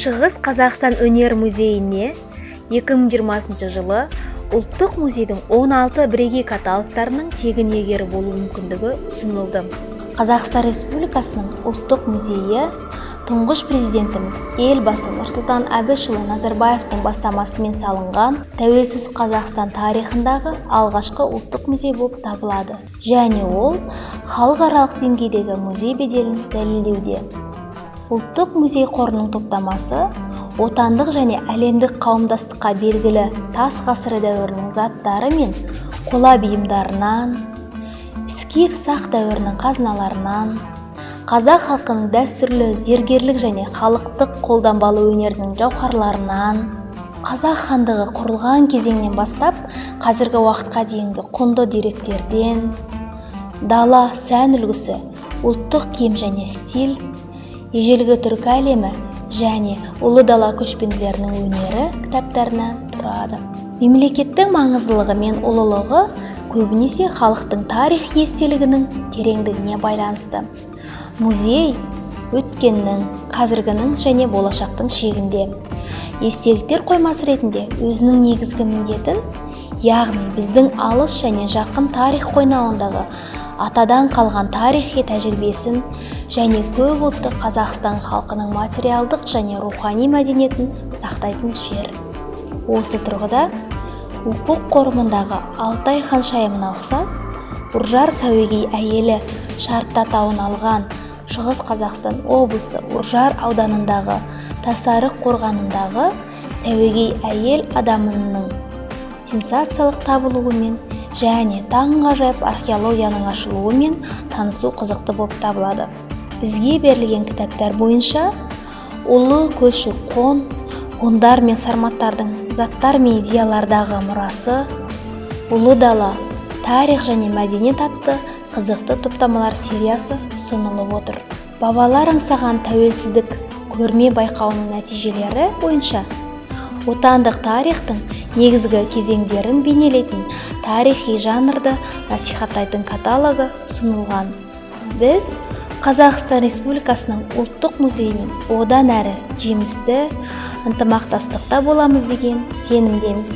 Шығыс Қазақстан өнер музейіне 2020 жылы ұлттық музейдің 16 бірегей каталогтарының тегін иегері болу мүмкіндігі ұсынылды. Қазақстан Республикасының ұлттық музейі тұңғыш президентіміз елбасы Нұрсұлтан Әбішұлы Назарбаевтың бастамасымен салынған тәуелсіз Қазақстан тарихындағы алғашқы ұлттық музей болып табылады, және ол халықаралық деңгейдегі музей беделін дәлелдеуде. Ұлттық музей қорының топтамасы отандық және әлемдік қауымдастыққа белгілі тас ғасыры дәуірінің заттары мен қола бұйымдарынан, скиф сақ дәуірінің қазыналарынан, қазақ халқының дәстүрлі зергерлік және халықтық қолданбалы өнерінің жауһарларынан, қазақ хандығы құрылған кезеңнен бастап қазіргі уақытқа дейінгі құнды деректерден, дала сән үлгісі, ұлттық киім және стиль, ежелгі түркі әлемі және ұлы дала көшпенділерінің өнері кітаптарынан тұрады. Мемлекеттің маңыздылығы мен ұлылығы көбінесе халықтың тарих естелігінің тереңдігіне байланысты. Музей өткеннің, қазіргінің және болашақтың шегінде. Естеліктер қоймасы ретінде өзінің негізгі міндетін, яғни біздің алыс және жақын тарих қойнауындағы атадан қалған тарихи тәжірибесін және көп ұлтты Қазақстан халқының материалдық және рухани мәдениетін сақтайтын жер. Осы тұрғыда оқу қорымындағы Алтай ханшайымына ұқсас, Үржар сәуегей әйелі Шартта тауын алған Шығыс Қазақстан облысы Үржар ауданындағы Тасарық қорғанындағы сәуегей әйел адамының сенсациялық табылуымен және таңғажайып археологияның ашылуымен танысу қызықты болып табылады. Бізге берілген кітаптар бойынша ұлы көші-қон, ғұндар мен сарматтардың заттар мен идеялардағы мұрасы, ұлы дала, тарих және мәдениет атты қызықты топтамалар сериясы ұсынылып отыр. Бабалар аңсаған тәуелсіздік көрме байқауының нәтижелері бойынша отандық тарихтың негізгі кезеңдерін бейнелейтін тарихи жанрды насихаттайтын каталогы ұсынылған. Біз Қазақстан Республикасының ұлттық музейінің одан әрі жемісті ынтымақтастықта боламыз деген сенімдеміз.